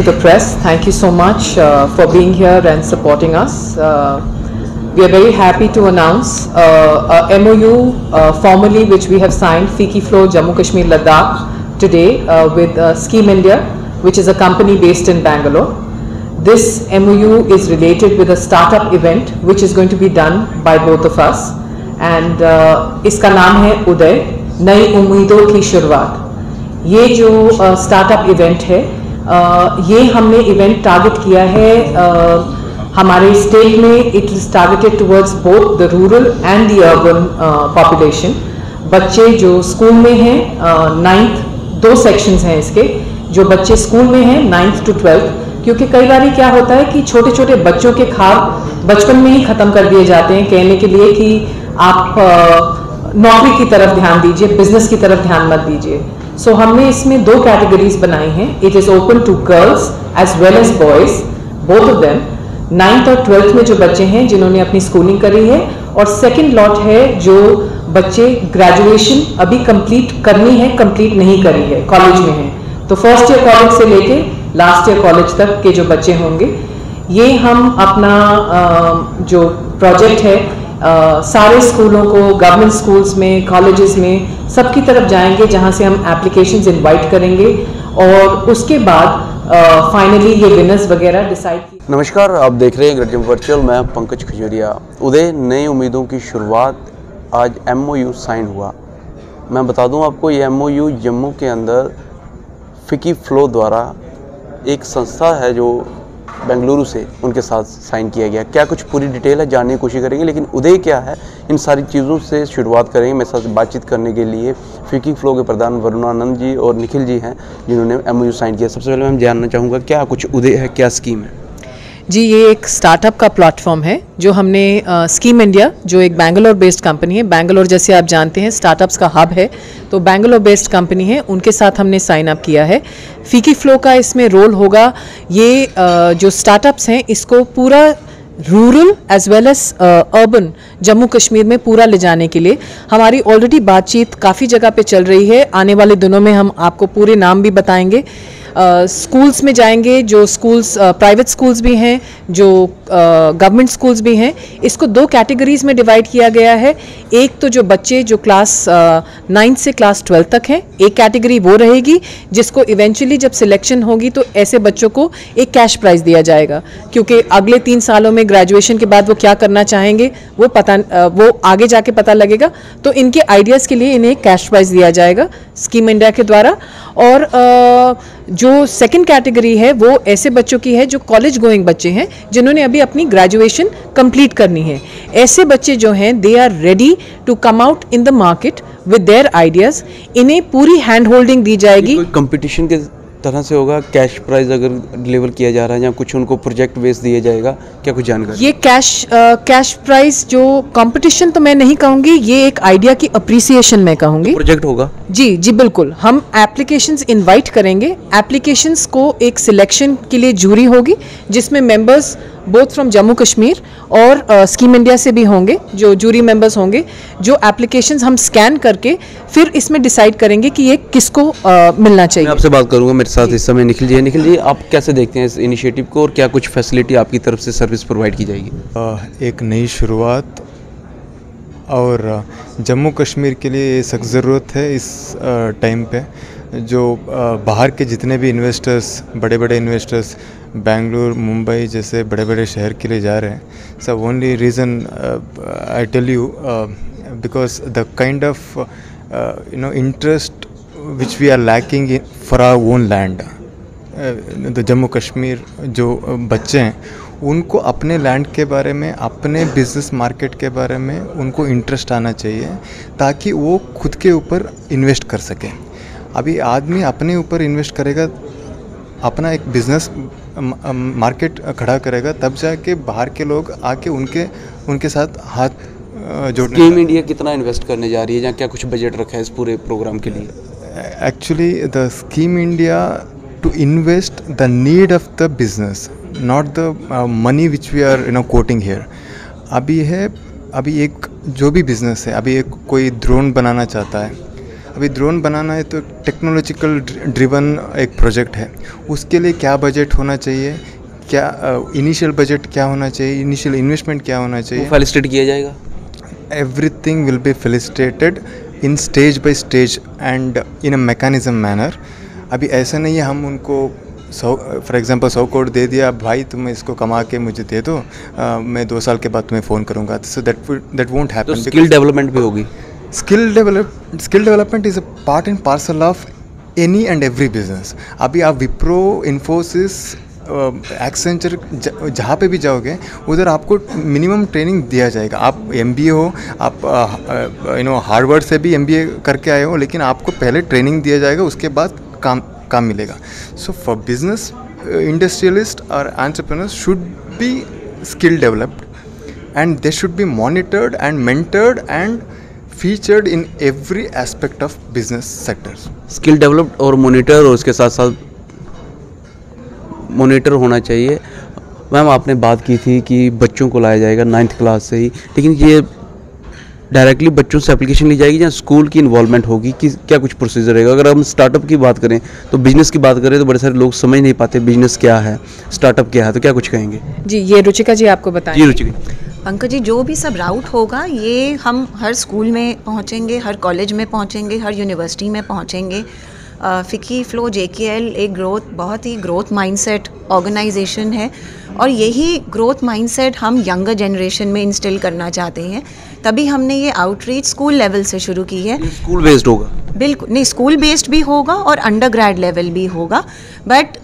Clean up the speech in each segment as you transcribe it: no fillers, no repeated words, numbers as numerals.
to the press. Thank you so much for being here and supporting us. We are very happy to announce a MOU formally which we have signed, FICCI Flow Jammu Kashmir Ladakh today with Scheme India, which is a company based in Bangalore. This MOU is related with a startup event which is going to be done by both of us, and इसका नाम है उदय, नई उम्मीदों की शुरुआत। ये जो startup event है, ये हमने इवेंट टारगेट किया है हमारे स्टेट में। It is targeted towards both the rural and the urban population. बच्चे जो स्कूल में हैं, 9th, 2 सेक्शंस हैं इसके, जो बच्चे स्कूल में हैं 9th to 12th, क्योंकि कई बार क्या होता है कि छोटे छोटे बच्चों के ख्वाब बचपन में ही ख़त्म कर दिए जाते हैं, कहने के लिए कि आप नौकरी की तरफ ध्यान दीजिए, बिजनेस की तरफ ध्यान मत दीजिए। सो हमने इसमें 2 कैटेगरीज बनाई हैं। It is open to girls as well as boys, both of them. 9th और 12th में जो बच्चे हैं जिन्होंने अपनी स्कूलिंग करी है, और सेकेंड लॉट है जो बच्चे ग्रेजुएशन अभी कंप्लीट करनी है, कंप्लीट नहीं करी है, कॉलेज में है। तो फर्स्ट ईयर कॉलेज से लेके लास्ट ईयर कॉलेज तक के जो बच्चे होंगे, ये हम अपना जो प्रोजेक्ट है सारे स्कूलों को, गवर्नमेंट स्कूल्स में, कॉलेजेस में, सबकी तरफ जाएंगे, जहां से हम एप्लीकेशंस इनवाइट करेंगे और उसके बाद फाइनली ये विनर्स वगैरह डिसाइड। नमस्कार, आप देख रहे हैं ग्रेट वर्चुअल। मैं पंकज खजूरिया। उदय नई उम्मीदों की शुरुआत, आज MOU साइन हुआ। मैं बता दूं आपको, ये MOU जम्मू के अंदर FICCI फ्लो द्वारा एक संस्था है जो बेंगलुरु से, उनके साथ साइन किया गया। क्या कुछ पूरी डिटेल है जानने की कोशिश करेंगे, लेकिन उदय क्या है, इन सारी चीज़ों से शुरुआत करेंगे। मेरे साथ बातचीत करने के लिए FICCI फ्लो के प्रधान वरुणानंद जी और निखिल जी हैं, जिन्होंने MOU साइन किया। सबसे पहले मैं जानना चाहूँगा, क्या कुछ उदय है, क्या स्कीम है? जी, ये एक स्टार्टअप का प्लेटफॉर्म है जो हमने स्कीम इंडिया, जो एक बैंगलोर बेस्ड कंपनी है, बैंगलोर जैसे आप जानते हैं स्टार्टअप्स का हब है, तो बैंगलोर बेस्ड कंपनी है, उनके साथ हमने साइन अप किया है। FICCI फ्लो का इसमें रोल होगा, ये जो स्टार्टअप्स हैं इसको पूरा rural as well as urban Jammu Kashmir में पूरा ले जाने के लिए हमारी ऑलरेडी बातचीत काफ़ी जगह पे चल रही है। आने वाले दिनों में हम आपको पूरे नाम भी बताएंगे। स्कूल्स में जाएंगे, जो स्कूल्स प्राइवेट स्कूल्स भी हैं, जो गवर्नमेंट स्कूल्स भी हैं। इसको 2 कैटेगरीज में डिवाइड किया गया है। एक तो जो बच्चे जो क्लास 9th से क्लास 12th तक हैं, एक कैटेगरी वो रहेगी जिसको इवेंचुअली जब सिलेक्शन होगी तो ऐसे बच्चों को एक कैश प्राइज दिया जाएगा, क्योंकि अगले 3 सालों में ग्रेजुएशन के बाद वो क्या करना चाहेंगे वो आगे जाके पता लगेगा। तो इनके आइडियाज़ के लिए इन्हें कैश प्राइज दिया जाएगा स्कीम इंडिया के द्वारा। और जो सेकंड कैटेगरी है वो ऐसे बच्चों की है जो कॉलेज गोइंग बच्चे हैं, जिन्होंने अभी अपनी ग्रेजुएशन कंप्लीट करनी है। ऐसे बच्चे जो हैं they are ready to come out in the market with their ideas. इन्हें पूरी हैंड होल्डिंग दी जाएगी। कंपटीशन के तरह से होगा, कैश प्राइज अगर डिलीवर किया जा रहा है या कुछ उनको प्रोजेक्ट बेस दिया जाएगा, क्या कुछ जानकारी? ये कैश प्राइज जो कंपटीशन तो मैं नहीं कहूँगी, ये एक आइडिया की अप्रिसिएशन मैं कहूँगी। प्रोजेक्ट होगा? जी बिल्कुल। हम एप्लीकेशंस इनवाइट करेंगे। एप्लीकेशंस को एक सिलेक्शन के लिए जूरी होगी, जिसमें members both from Jammu Kashmir और स्कीम इंडिया से भी होंगे, जो जूरी मेंबर्स होंगे। जो एप्लीकेशंस हम स्कैन करके फिर इसमें डिसाइड करेंगे कि ये किसको मिलना चाहिए। मैं आपसे बात करूंगा, मेरे साथ इस समय निखिल जी है। निखिल जी, आप कैसे देखते हैं इस इनिशिएटिव को और क्या कुछ फैसिलिटी आपकी तरफ से सर्विस प्रोवाइड की जाएगी? एक नई शुरुआत और जम्मू कश्मीर के लिए ये सख्त ज़रूरत है इस टाइम पे। जो बाहर के जितने भी इन्वेस्टर्स, बड़े बड़े इन्वेस्टर्स बेंगलुरु, मुंबई जैसे बड़े बड़े शहर के लिए जा रहे हैं, सब only reason I tell you because the kind of interest which we are lacking for our own land. The Jammu Kashmir जो बच्चे हैं उनको अपने लैंड के बारे में, अपने बिजनेस मार्केट के बारे में उनको इंटरेस्ट आना चाहिए, ताकि वो खुद के ऊपर इन्वेस्ट कर सकें। अभी आदमी अपने ऊपर इन्वेस्ट करेगा, अपना एक बिजनेस मार्केट खड़ा करेगा, तब जाके बाहर के लोग आके उनके साथ हाथ जोड़ने। स्कीम इंडिया कितना इन्वेस्ट करने जा रही है, या क्या कुछ बजट रखा है इस पूरे प्रोग्राम के लिए? Actually the scheme India to invest the need of the business, not the money which we are quoting here. अभी एक जो भी बिजनेस है, अभी एक कोई ड्रोन बनाना चाहता है, अभी ड्रोन बनाना है तो टेक्नोलॉजिकल ड्रिवन एक प्रोजेक्ट है, उसके लिए क्या बजट होना चाहिए, क्या इनिशियल बजट क्या होना चाहिए, इनिशियल इन्वेस्टमेंट क्या होना चाहिए, फैसिलिटेट किया जाएगा। Everything will be facilitated in stage by stage and in a mechanism manner. अभी ऐसा नहीं है हम उनको फॉर एग्जांपल 100 करोड़ दे दिया, भाई तुम इसको कमा के मुझे दे दो, मैं 2 साल के बाद तुम्हें फ़ोन करूँगा, सो दैट वोंट हैपन। तो स्किल डेवलपमेंट भी होगी। Skill development is a part and parcel of any and every business. अभी आप विप्रो, इन्फोसिस, एक्सेंचर जहाँ पे भी जाओगे उधर आपको मिनिमम ट्रेनिंग दिया जाएगा। आप MBA हो, आप हार्वर्ड से भी MBA करके आए हो, लेकिन आपको पहले ट्रेनिंग दिया जाएगा, उसके बाद काम मिलेगा। सो फॉर बिजनेस इंडस्ट्रियलिस्ट और entrepreneurs should be skill developed and they should be monitored and mentored and featured in every aspect of business sectors. Skill developed और मॉनिटर, और उसके साथ साथ मॉनिटर होना चाहिए। मैम आपने बात की थी कि बच्चों को लाया जाएगा 9th क्लास से ही, लेकिन ये डायरेक्टली बच्चों से एप्लीकेशन ली जाएगी या स्कूल की इन्वॉल्वमेंट होगी, कि क्या कुछ प्रोसीजर रहेगा? अगर हम स्टार्टअप की बात करें तो बिजनेस की बात करें तो बड़े सारे लोग समझ नहीं पाते बिजनेस क्या है, स्टार्टअप क्या है, तो क्या कुछ कहेंगे? जी, ये रुचिका जी आपको बताएं। जी रुचिका। पंकज जी, जो भी सब राउट होगा ये हम हर स्कूल में पहुंचेंगे, हर कॉलेज में पहुंचेंगे, हर यूनिवर्सिटी में पहुंचेंगे। फिकी फ्लो JKL एक बहुत ही ग्रोथ माइंडसेट ऑर्गेनाइजेशन है और यही ग्रोथ माइंडसेट हम यंगर जनरेशन में इंस्टिल करना चाहते हैं। तभी हमने ये आउटरीच स्कूल लेवल से शुरू की है। स्कूल बेस्ड होगा? बिल्कुल नहीं, स्कूल बेस्ड भी होगा और अंडर ग्रेड लेवल भी होगा, but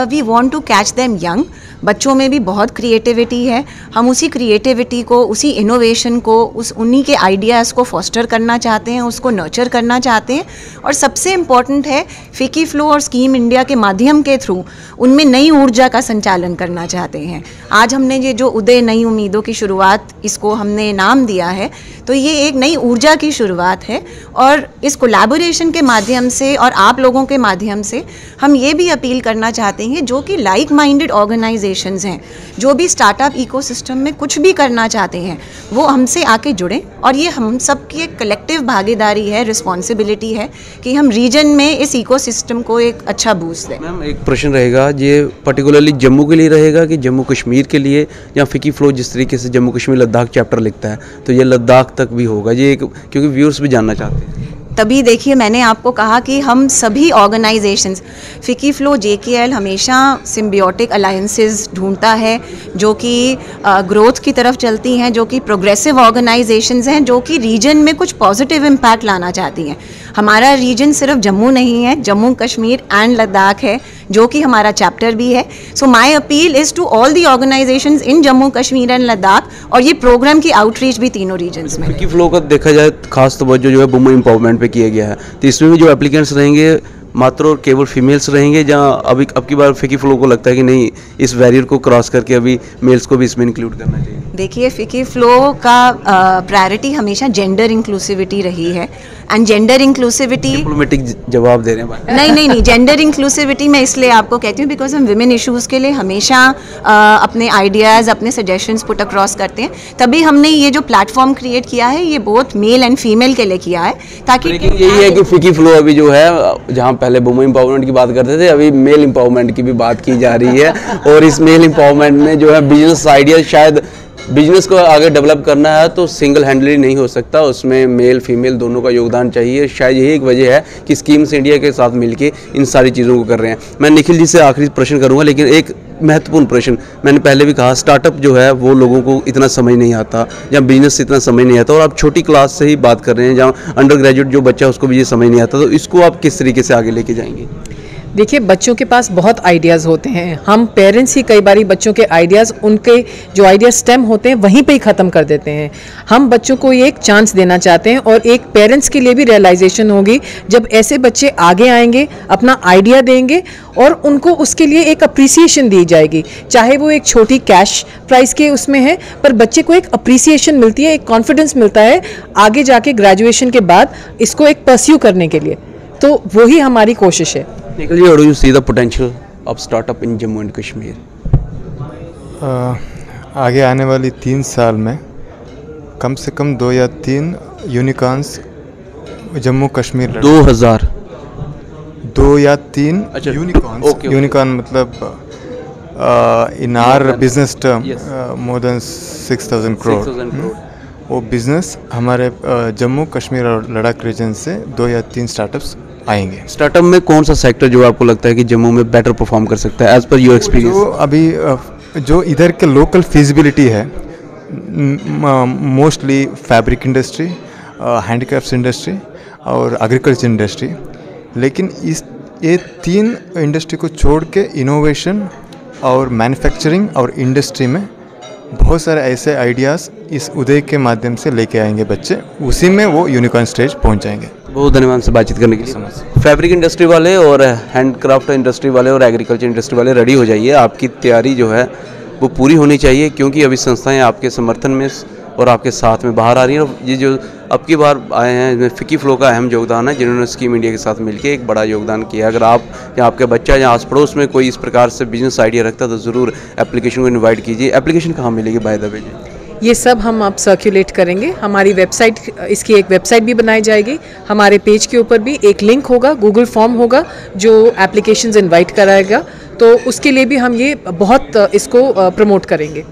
we want to catch them young. बच्चों में भी बहुत क्रिएटिविटी है, हम उसी क्रिएटिविटी को, उसी इनोवेशन को, उन्हीं के आइडियाज़ को फॉस्टर करना चाहते हैं, उसको नर्चर करना चाहते हैं। और सबसे इम्पॉर्टेंट है फिकी फ्लो और स्कीम इंडिया के माध्यम के थ्रू उनमें नई ऊर्जा का संचालन करना चाहते हैं। आज हमने ये जो उदय नई उम्मीदों की शुरुआत, इसको हमने नाम दिया है, तो ये एक नई ऊर्जा की शुरुआत है। और इस कोलैबोरेशन के माध्यम से और आप लोगों के माध्यम से हम ये भी अपील करना चाहते हैं, जो कि लाइक माइंडेड ऑर्गेनाइजेशंस हैं, जो भी स्टार्टअप इकोसिस्टम में कुछ भी करना चाहते हैं, वो हमसे आके जुड़ें। और ये हम सब की एक कलेक्टिव भागीदारी है, रिस्पॉन्सिबिलिटी है कि हम रीजन में इस इकोसिस्टम को एक अच्छा बूस्ट दें। मैम एक प्रश्न रहेगा, ये पर्टिकुलरली जम्मू के लिए रहेगा कि जम्मू कश्मीर के लिए, या फिकी फ्लो जिस तरीके से जम्मू कश्मीर लद्दाख चैप्टर लिखता है तो ये लद्दाख तक भी होगा? ये क्योंकि व्यूअर्स भी जानना चाहते हैं। तभी देखिए मैंने आपको कहा कि हम सभी ऑर्गेनाइजेशंस, फिकी फ्लो JKL हमेशा सिम्बियोटिक अलायंसेस ढूंढता है जो कि ग्रोथ की तरफ चलती हैं, जो कि प्रोग्रेसिव ऑर्गेनाइजेशंस हैं, जो कि रीजन में कुछ पॉजिटिव इम्पैक्ट लाना चाहती हैं। हमारा रीजन सिर्फ जम्मू नहीं है, जम्मू कश्मीर एंड लद्दाख है, जो कि हमारा चैप्टर भी है। So my appeal is to all the organisations in Jammu Kashmir and Ladakh, और ये प्रोग्राम की आउटरीच भी तीनों रीजन्स में। फिकी फ्लो का देखा जाए खास तवज्जो जो है वुमेन एम्पावरमेंट पे किया गया है, तो इसमें भी जो एप्लीकेंट्स रहेंगे मात्र और केवल फीमेल्स रहेंगे, जहाँ अब की बार फिकी फ्लो को लगता है कि नहीं, इस बैरियर को क्रॉस करके अभी मेल्स को भी इसमें इंक्लूड करना चाहिए? देखिए, फिकी फ्लो का प्रायोरिटी हमेशा जेंडर इंक्लूसिविटी रही है, एंड जेंडर इंक्लूसिविटी डिप्लोमेटिक जवाब दे रहे हैं। नहीं, जेंडर इंक्लूसिविटी मैं इसलिए आपको कहती हूँ बिकॉज हम विमेन इश्यूज़ के लिए हमेशा अपने आइडियाज़, अपने सजेशंस पुट अक्रॉस करते हैं। तभी हमने ये जो प्लेटफॉर्म क्रिएट किया है, ये बोथ मेल एंड फीमेल के लिए किया है, ताकि यही है कि फिकी फ्लो अभी जो है, जहाँ पहले वुमेन एम्पावरमेंट की बात करते थे, अभी मेल एम्पावरमेंट की भी बात की जा रही है। और इस मेल एम्पावरमेंट में जो है बिजनेस आइडिया, शायद बिजनेस को आगे डेवलप करना है तो सिंगल हैंडली नहीं हो सकता, उसमें मेल फीमेल दोनों का योगदान चाहिए। शायद यही एक वजह है कि स्कीम्स इंडिया के साथ मिलके इन सारी चीज़ों को कर रहे हैं। मैं निखिल जी से आखिरी प्रश्न करूंगा, लेकिन एक महत्वपूर्ण प्रश्न, मैंने पहले भी कहा, स्टार्टअप जो है वो लोगों को इतना समझ नहीं आता, या बिजनेस से इतना समझ नहीं आता, और आप छोटी क्लास से ही बात कर रहे हैं जहाँ अंडर ग्रेजुएट जो बच्चा है उसको भी ये समझ नहीं आता, तो इसको आप किस तरीके से आगे लेके जाएंगे? देखिए, बच्चों के पास बहुत आइडियाज़ होते हैं, हम पेरेंट्स ही कई बारी बच्चों के आइडियाज़, उनके जो आइडिया स्टेम होते हैं वहीं पे ही ख़त्म कर देते हैं। हम बच्चों को ये एक चांस देना चाहते हैं, और एक पेरेंट्स के लिए भी रियलाइजेशन होगी जब ऐसे बच्चे आगे आएंगे, अपना आइडिया देंगे, और उनको उसके लिए एक अप्रिसिएशन दी जाएगी, चाहे वो एक छोटी कैश प्राइस के उसमें है, पर बच्चे को एक अप्रिसिएशन मिलती है, एक कॉन्फिडेंस मिलता है आगे जाके ग्रेजुएशन के बाद इसको एक परस्यू करने के लिए। तो वही हमारी कोशिश है। Nikhil ji, how do you see the potential of startup in Jammu and Kashmir? आगे आने वाली 3 साल में कम से कम 2 या 3 यूनिकॉर्न्स जम्मू कश्मीर 2000 2 या 3 अच्छा, यूनिकॉर्न्स। ओके। यूनिकॉर्न मतलब इन are business term Yes. More than 6000 crore. 6000 crore. वो बिजनेस हमारे जम्मू कश्मीर और लद्दाख रीजन से 2 या 3 स्टार्टअप्स आएंगे। स्टार्टअप में कौन सा सेक्टर जो आपको लगता है कि जम्मू में बेटर परफॉर्म कर सकता है एज पर योर जो एक्सपीरियंस? अभी जो इधर के लोकल फिजिबिलिटी है, mostly fabric industry, handicrafts industry और एग्रीकल्चर इंडस्ट्री। लेकिन ये 3 इंडस्ट्री को छोड़ के इनोवेशन और मैन्युफैक्चरिंग और इंडस्ट्री में बहुत सारे ऐसे आइडियाज़ इस उदय के माध्यम से लेके आएंगे बच्चे, उसी में वो यूनिकॉर्न स्टेज पहुंच जाएंगे। बहुत धन्यवाद से बातचीत करने के लिए। फैब्रिक इंडस्ट्री वाले और हैंडक्राफ्ट इंडस्ट्री वाले और एग्रीकल्चर इंडस्ट्री वाले रेडी हो जाइए, आपकी तैयारी जो है वो पूरी होनी चाहिए, क्योंकि अभी संस्थाएं आपके समर्थन में और आपके साथ में बाहर आ रही हैं। और ये जो अब की बार आए हैं इसमें फिकी फ्लो का अहम योगदान है, जिन्होंने स्कीम इंडिया के साथ मिलकर एक बड़ा योगदान किया। अगर आप या आपके बच्चा या आस पड़ोस में कोई इस प्रकार से बिजनेस आइडिया रखता है तो ज़रूर एप्लीकेशन को इन्वाइट कीजिए। एप्लीकेशन कहाँ मिलेगी बाय द वे जी? ये सब हम अब सर्कुलेट करेंगे। हमारी वेबसाइट, इसकी एक वेबसाइट भी बनाई जाएगी। हमारे पेज के ऊपर भी एक लिंक होगा, गूगल फॉर्म होगा जो एप्लीकेशंस इनवाइट कराएगा, तो उसके लिए भी हम ये बहुत इसको प्रमोट करेंगे।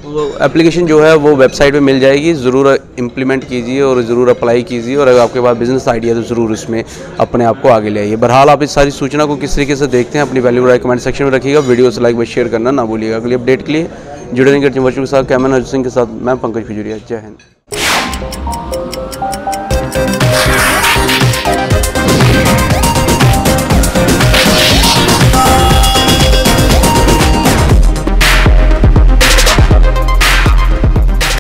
वो एप्लीकेशन जो है वो वेबसाइट पे मिल जाएगी, ज़रूर इम्प्लीमेंट कीजिए और ज़रूर अप्लाई कीजिए, और अगर आपके पास बिजनेस आइडिया तो ज़रूर उसमें अपने आप को आगे ले आइए। बहरहाल आप इस सारी सूचना को किस तरीके से देखते हैं अपनी वैल्यू राय कमेंट सेक्शन में रखिएगा। वीडियो से लाइक व शेयर करना ना भूलिएगा। अगली अपडेट के लिए जुड़े रहेंगे वर्चुअल के साथ। कैमरा अर्जुन सिंह के साथ मैं पंकज खजूरिया। जय हिंद।